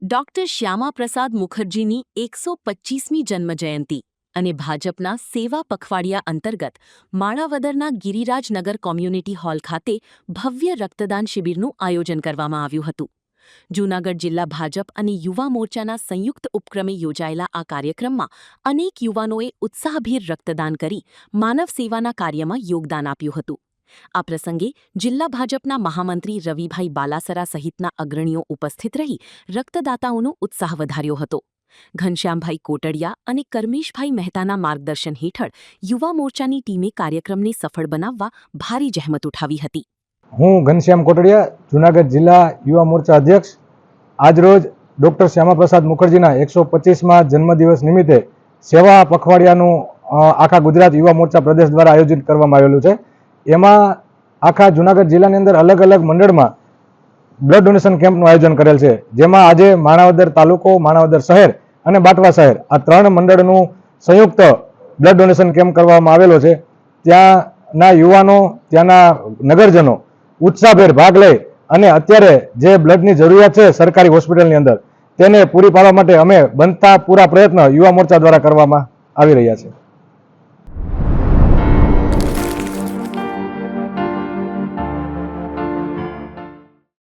Doctor Shyama Prasad મુખર્જીની 125મી જન્મજયંતિ અને ભાજપના સેવા પખવાડિયા અંતર્ગત માણાવદરના ગિરિરાજનગર કોમ્યુનિટી હોલ ખાતે ભવ્ય રક્તદાન શિબિરનું આયોજન કરવામાં આવ્યું હતું. જૂનાગઢ જિલ્લા ભાજપ અને યુવા મોરચાના સંયુક્ત ઉપક્રમે યોજાયેલા આ કાર્યક્રમમાં અનેક યુવાનોએ ઉત્સાહભેર રક્તદાન કરી માનવ સેવાના કાર્યમાં યોગદાન આપ્યું હતું. આ પ્રસંગે જિલ્લા ભાજપના મહામંત્રી રવિભાઈ બાલાસરા સહિતના અગ્રણીઓ ઉપસ્થિત રહી રક્તદાતાઓનો ઉત્સાહ વધાર્યો હતો. ઘનશ્યામભાઈ કોટડિયા અને કરમેશભાઈ મહેતાના માર્ગદર્શન હેઠળ યુવા મોરચાની ટીમે કાર્યક્રમને સફળ બનાવવા ભારે જહેમત ઉઠાવી હતી. હું ઘનશ્યામ કોટડિયા, જૂનાગઢ જિલ્લા યુવા મોરચા અધ્યક્ષ. આજરોજ ડૉક્ટર શ્યામા પ્રસાદ મુખર્જીના 125મા જન્મદિવસ નિમિત્તે સેવા પખવાડિયાનું આખા ગુજરાત યુવા મોરચા પ્રદેશ દ્વારા આયોજિત કરવામાં આવેલું છે. એમાં આખા જૂનાગઢ જિલ્લાની અંદર અલગ અલગ મંડળમાં બ્લડ ડોનેશન કેમ્પનું આયોજન કરેલ છે, જેમાં આજે માણાવદર તાલુકો, માણાવદર શહેર અને બાટવા શહેર આ 3 મંડળનું સંયુક્ત બ્લડ ડોનેશન કેમ્પ કરવામાં આવેલો છે. ત્યાંના યુવાનો, ત્યાંના નગરજનો ઉત્સાહભેર ભાગ લઈ અને અત્યારે જે બ્લડની જરૂરિયાત છે સરકારી હોસ્પિટલની અંદર તેને પૂરી પાડવા માટે અમે બનતા પૂરા પ્રયત્ન યુવા મોરચા દ્વારા કરવામાં આવી રહ્યા છે.